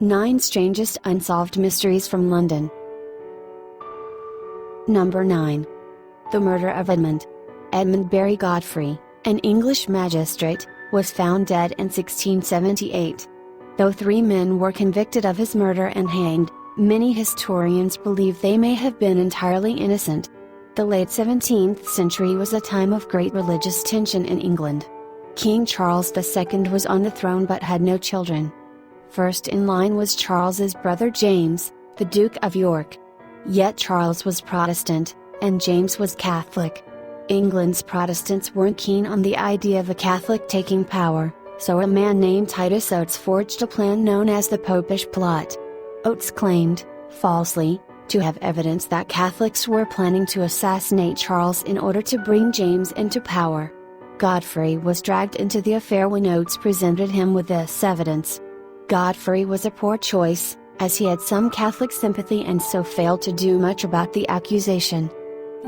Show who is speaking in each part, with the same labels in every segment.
Speaker 1: 9 Strangest Unsolved Mysteries from London. Number 9. The Murder of Edmund. Edmund Barry Godfrey, an English magistrate, was found dead in 1678. Though 3 men were convicted of his murder and hanged, many historians believe they may have been entirely innocent. The late 17th century was a time of great religious tension in England. King Charles II was on the throne but had no children. First in line was Charles's brother James, the Duke of York. Yet Charles was Protestant, and James was Catholic. England's Protestants weren't keen on the idea of a Catholic taking power, so a man named Titus Oates forged a plan known as the Popish Plot. Oates claimed, falsely, to have evidence that Catholics were planning to assassinate Charles in order to bring James into power. Godfrey was dragged into the affair when Oates presented him with this evidence. Godfrey was a poor choice, as he had some Catholic sympathy and so failed to do much about the accusation.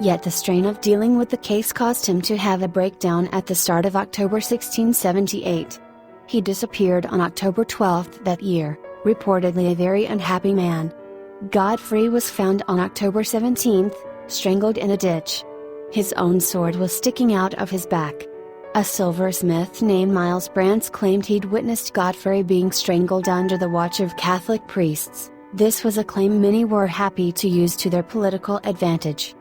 Speaker 1: Yet the strain of dealing with the case caused him to have a breakdown at the start of October 1678. He disappeared on October 12 that year, reportedly a very unhappy man. Godfrey was found on October 17, strangled in a ditch. His own sword was sticking out of his back. A silversmith named Miles Brants claimed he'd witnessed Godfrey being strangled under the watch of Catholic priests. This was a claim many were happy to use to their political advantage.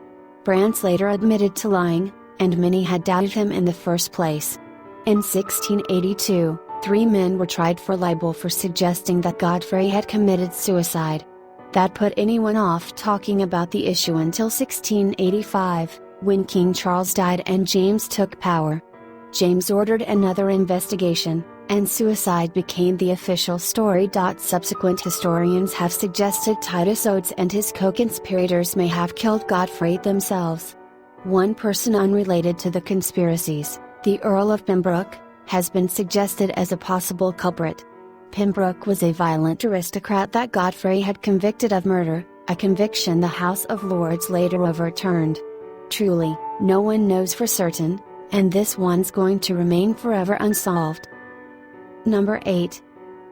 Speaker 1: Brants later admitted to lying, and many had doubted him in the first place. In 1682, 3 men were tried for libel for suggesting that Godfrey had committed suicide. That put anyone off talking about the issue until 1685, when King Charles died and James took power. James ordered another investigation, and suicide became the official story. Subsequent historians have suggested Titus Oates and his co-conspirators may have killed Godfrey themselves. One person unrelated to the conspiracies, the Earl of Pembroke, has been suggested as a possible culprit. Pembroke was a violent aristocrat that Godfrey had convicted of murder, a conviction the House of Lords later overturned. Truly, no one knows for certain, and this one's going to remain forever unsolved. Number 8.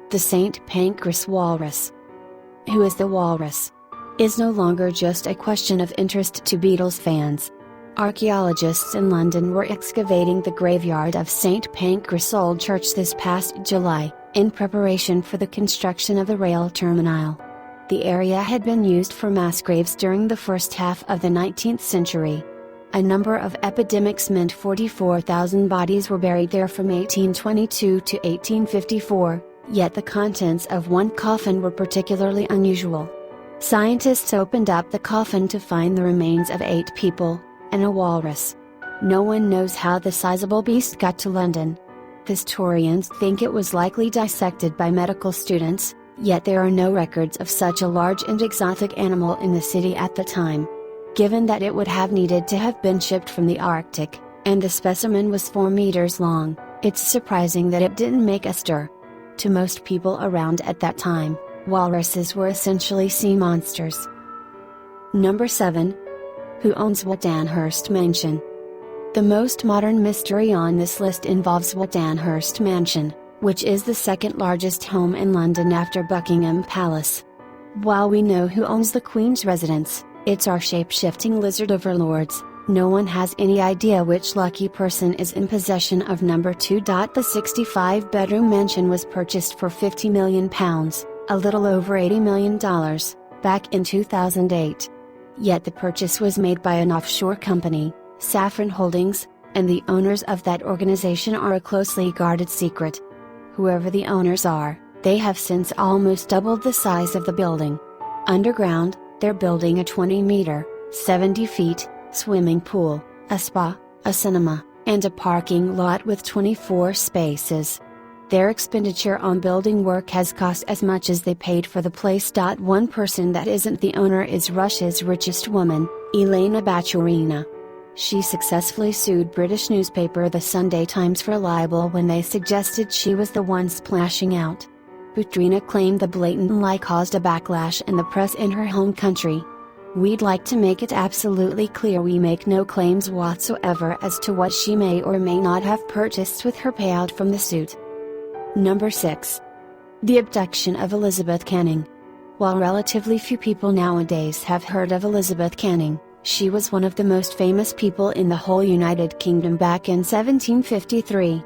Speaker 1: The St. Pancras Walrus. Who is the walrus? Is no longer just a question of interest to Beatles fans. Archaeologists in London were excavating the graveyard of St. Pancras Old Church this past July, in preparation for the construction of the rail terminal. The area had been used for mass graves during the first half of the 19th century. A number of epidemics meant 44,000 bodies were buried there from 1822 to 1854, yet the contents of one coffin were particularly unusual. Scientists opened up the coffin to find the remains of 8 people, and a walrus. No one knows how the sizable beast got to London. Historians think it was likely dissected by medical students, yet there are no records of such a large and exotic animal in the city at the time. Given that it would have needed to have been shipped from the Arctic, and the specimen was 4 meters long, it's surprising that it didn't make a stir. To most people around at that time, walruses were essentially sea monsters. Number 7. Who owns Witanhurst Mansion? The most modern mystery on this list involves Witanhurst Mansion, which is the second largest home in London after Buckingham Palace. While we know who owns the Queen's residence, it's our shape-shifting lizard overlords, no one has any idea which lucky person is in possession of number 2. The 65-bedroom mansion was purchased for £50 million, a little over $80 million, back in 2008. Yet the purchase was made by an offshore company, Saffron Holdings, and the owners of that organization are a closely guarded secret. Whoever the owners are, they have since almost doubled the size of the building. Underground, they're building a 20-meter, 70 feet, swimming pool, a spa, a cinema, and a parking lot with 24 spaces. Their expenditure on building work has cost as much as they paid for the place. One person that isn't the owner is Russia's richest woman, Elena Baturina. She successfully sued British newspaper The Sunday Times for libel when they suggested she was the one splashing out. Baturina claimed the blatant lie caused a backlash in the press in her home country. We'd like to make it absolutely clear we make no claims whatsoever as to what she may or may not have purchased with her payout from the suit. Number 6. The abduction of Elizabeth Canning. While relatively few people nowadays have heard of Elizabeth Canning, she was one of the most famous people in the whole United Kingdom back in 1753.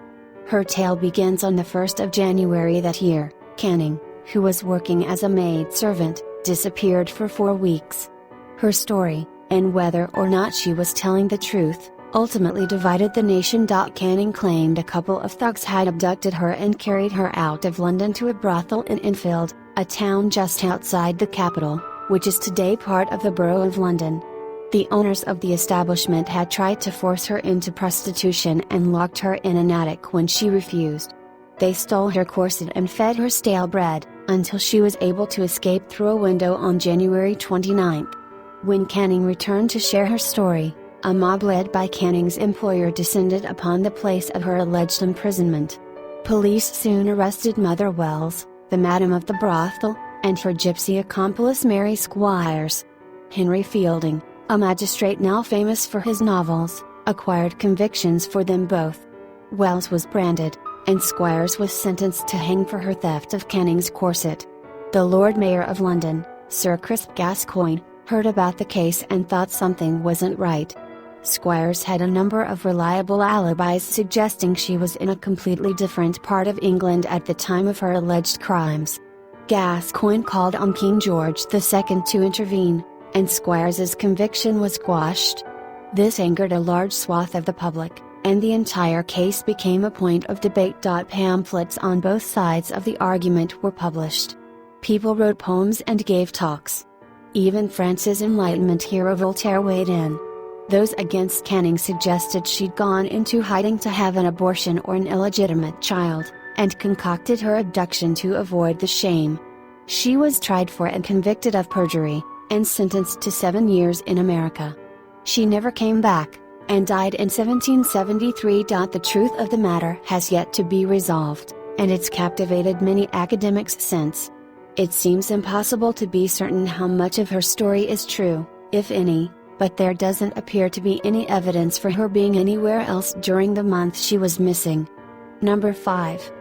Speaker 1: Her tale begins on the 1st of January that year. Canning, who was working as a maid servant, disappeared for 4 weeks. Her story, and whether or not she was telling the truth, ultimately divided the nation. Canning claimed a couple of thugs had abducted her and carried her out of London to a brothel in Enfield, a town just outside the capital, which is today part of the Borough of London. The owners of the establishment had tried to force her into prostitution and locked her in an attic when she refused. They stole her corset and fed her stale bread, until she was able to escape through a window on January 29. When Canning returned to share her story, a mob led by Canning's employer descended upon the place of her alleged imprisonment. Police soon arrested Mother Wells, the madam of the brothel, and her gypsy accomplice Mary Squires. Henry Fielding, a magistrate now famous for his novels, acquired convictions for them both. Wells was branded, and Squires was sentenced to hang for her theft of Canning's corset. The Lord Mayor of London, Sir Crisp Gascoigne, heard about the case and thought something wasn't right. Squires had a number of reliable alibis suggesting she was in a completely different part of England at the time of her alleged crimes. Gascoigne called on King George II to intervene, and Squires's conviction was quashed. This angered a large swath of the public, and the entire case became a point of debate. Pamphlets on both sides of the argument were published. People wrote poems and gave talks. Even France's Enlightenment hero Voltaire weighed in. Those against Canning suggested she'd gone into hiding to have an abortion or an illegitimate child, and concocted her abduction to avoid the shame. She was tried for and convicted of perjury, and sentenced to 7 years in America. She never came back, and died in 1773. The truth of the matter has yet to be resolved, and it's captivated many academics since. It seems impossible to be certain how much of her story is true, if any, but there doesn't appear to be any evidence for her being anywhere else during the month she was missing. Number 5.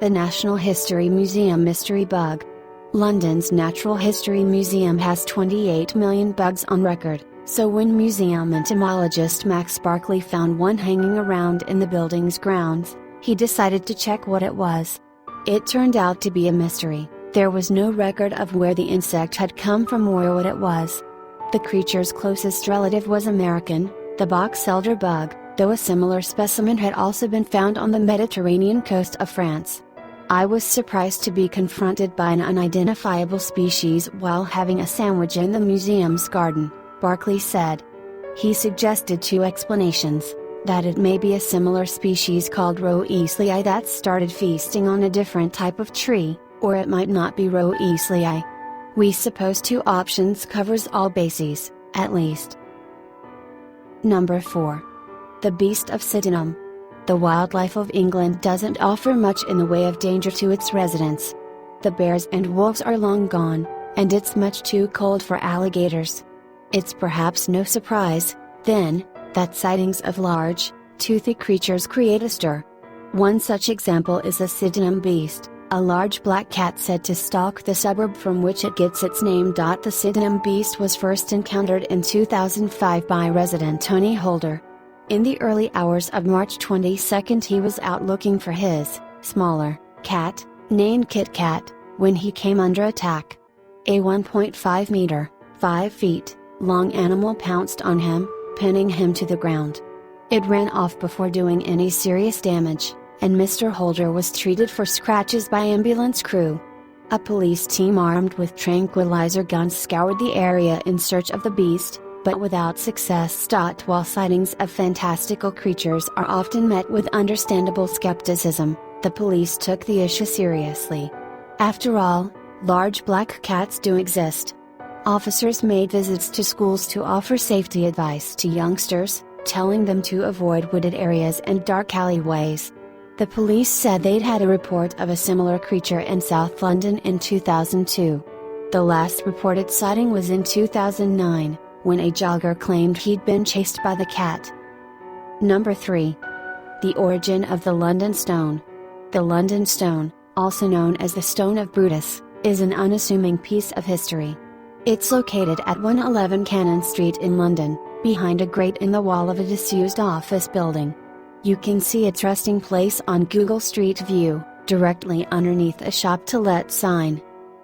Speaker 1: The National History Museum Mystery Bug. London's Natural History Museum has 28 million bugs on record, so when museum entomologist Max Barkley found one hanging around in the building's grounds, he decided to check what it was. It turned out to be a mystery. There was no record of where the insect had come from or what it was. The creature's closest relative was American, the box elder bug, though a similar specimen had also been found on the Mediterranean coast of France. I was surprised to be confronted by an unidentifiable species while having a sandwich in the museum's garden, Barkley said. He suggested 2 explanations: that it may be a similar species called Roeslii that started feasting on a different type of tree, or it might not be Roeslii. We suppose 2 options covers all bases, at least. Number 4. The Beast of Sydenham. The wildlife of England doesn't offer much in the way of danger to its residents. The bears and wolves are long gone, and it's much too cold for alligators. It's perhaps no surprise, then, that sightings of large, toothy creatures create a stir. One such example is the Sydenham beast, a large black cat said to stalk the suburb from which it gets its name. The Sydenham beast was first encountered in 2005 by resident Tony Holder. In the early hours of March 22 he was out looking for his smaller cat, named Kit Kat, when he came under attack. A 1.5 meter, 5 feet, long animal pounced on him, pinning him to the ground. It ran off before doing any serious damage, and Mr. Holder was treated for scratches by ambulance crew. A police team armed with tranquilizer guns scoured the area in search of the beast, but without success. While sightings of fantastical creatures are often met with understandable skepticism, the police took the issue seriously. After all, large black cats do exist. Officers made visits to schools to offer safety advice to youngsters, telling them to avoid wooded areas and dark alleyways. The police said they'd had a report of a similar creature in South London in 2002. The last reported sighting was in 2009, when a jogger claimed he'd been chased by the cat. Number 3. The origin of the London Stone. The London Stone, also known as the Stone of Brutus, is an unassuming piece of history. It's located at 111 Cannon Street in London, behind a grate in the wall of a disused office building. You can see its resting place on Google Street View, directly underneath a shop to let sign.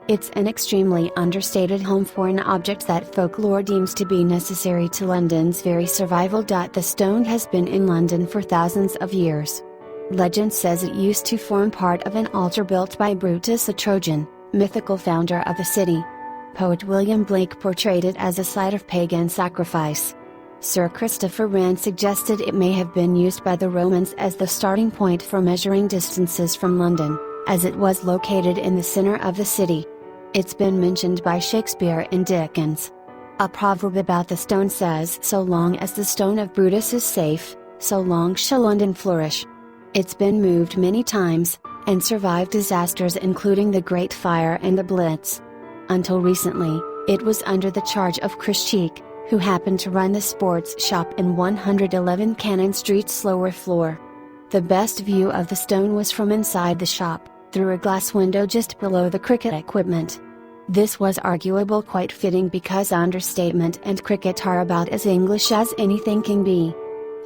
Speaker 1: It's an extremely understated home for an object that folklore deems to be necessary to London's very survival. The stone has been in London for thousands of years. Legend says it used to form part of an altar built by Brutus, a Trojan, mythical founder of the city. Poet William Blake portrayed it as a site of pagan sacrifice. Sir Christopher Wren suggested it may have been used by the Romans as the starting point for measuring distances from London, as it was located in the center of the city. It's been mentioned by Shakespeare and Dickens. A proverb about the stone says, "So long as the stone of Brutus is safe, so long shall London flourish." It's been moved many times, and survived disasters including the Great Fire and the Blitz. Until recently, it was under the charge of Chris Cheek, who happened to run the sports shop in 111 Cannon Street's lower floor. The best view of the stone was from inside the shop, through a glass window just below the cricket equipment. This was arguable, quite fitting, because understatement and cricket are about as English as anything can be.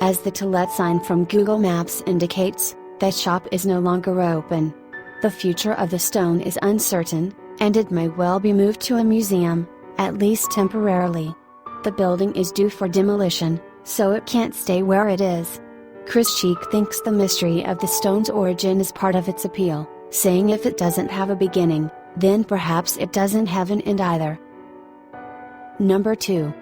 Speaker 1: As the to let sign from Google Maps indicates, that shop is no longer open. The future of the stone is uncertain, and it may well be moved to a museum, at least temporarily. The building is due for demolition, so it can't stay where it is. Chris Cheek thinks the mystery of the stone's origin is part of its appeal, saying if it doesn't have a beginning, then perhaps it doesn't have an end either. Number 2.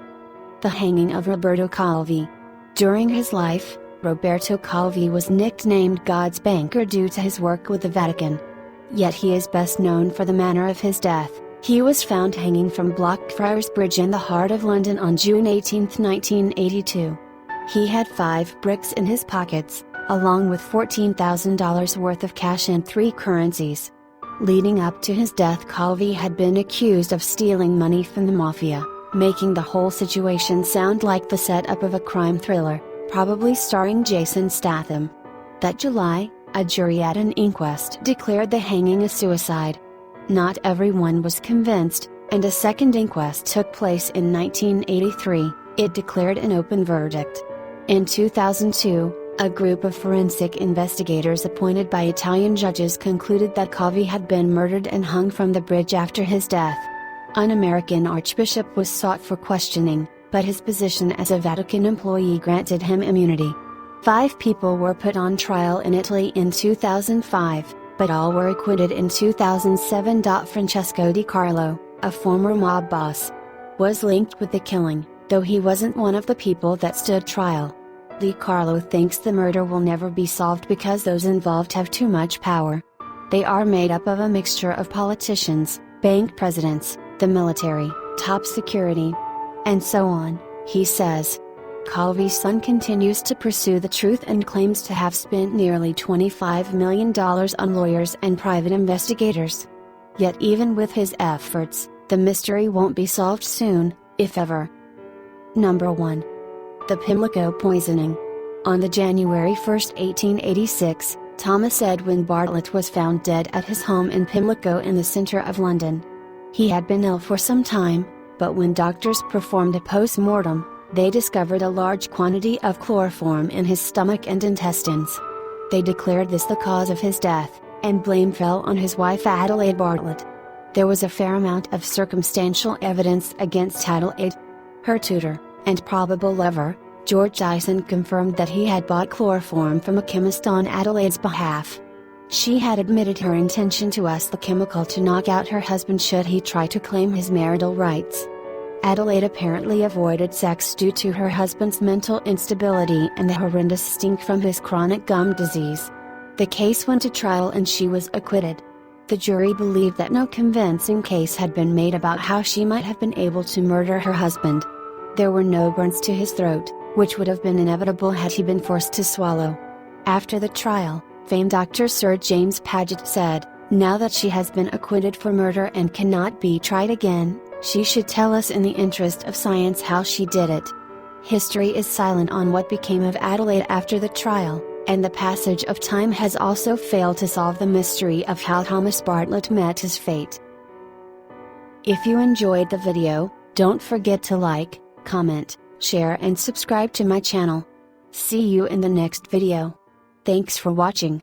Speaker 1: The hanging of Roberto Calvi. During his life, Roberto Calvi was nicknamed God's banker due to his work with the Vatican. Yet he is best known for the manner of his death. He was found hanging from Blackfriars Bridge in the heart of London on June 18, 1982. He had 5 bricks in his pockets, along with $14,000 worth of cash and 3 currencies. Leading up to his death, Calvi had been accused of stealing money from the mafia, making the whole situation sound like the setup of a crime thriller, probably starring Jason Statham. That July, a jury at an inquest declared the hanging a suicide. Not everyone was convinced, and a second inquest took place in 1983. It declared an open verdict. In 2002, a group of forensic investigators appointed by Italian judges concluded that Calvi had been murdered and hung from the bridge after his death. An American archbishop was sought for questioning, but his position as a Vatican employee granted him immunity. 5 people were put on trial in Italy in 2005, but all were acquitted in 2007. Francesco Di Carlo, a former mob boss, was linked with the killing, though he wasn't one of the people that stood trial. Di Carlo thinks the murder will never be solved because those involved have too much power. They are made up of a mixture of politicians, bank presidents, the military, top security, and so on, he says. Calvi's son continues to pursue the truth and claims to have spent nearly $25 million on lawyers and private investigators. Yet even with his efforts, the mystery won't be solved soon, if ever. Number 1. The Pimlico Poisoning. On the January 1, 1886, Thomas Edwin Bartlett was found dead at his home in Pimlico in the centre of London. He had been ill for some time, but when doctors performed a post-mortem, they discovered a large quantity of chloroform in his stomach and intestines. They declared this the cause of his death, and blame fell on his wife Adelaide Bartlett. There was a fair amount of circumstantial evidence against Adelaide. Her tutor, and probable lover, George Dyson, confirmed that he had bought chloroform from a chemist on Adelaide's behalf. She had admitted her intention to use the chemical to knock out her husband should he try to claim his marital rights. Adelaide apparently avoided sex due to her husband's mental instability and the horrendous stink from his chronic gum disease. The case went to trial and she was acquitted. The jury believed that no convincing case had been made about how she might have been able to murder her husband. There were no burns to his throat, which would have been inevitable had he been forced to swallow. After the trial, famed Dr. Sir James Paget said, "Now that she has been acquitted for murder and cannot be tried again, she should tell us in the interest of science how she did it." History is silent on what became of Adelaide after the trial. and the passage of time has also failed to solve the mystery of how Thomas Bartlett met his fate. If you enjoyed the video, don't forget to like, comment, share and subscribe to my channel. See you in the next video. Thanks for watching.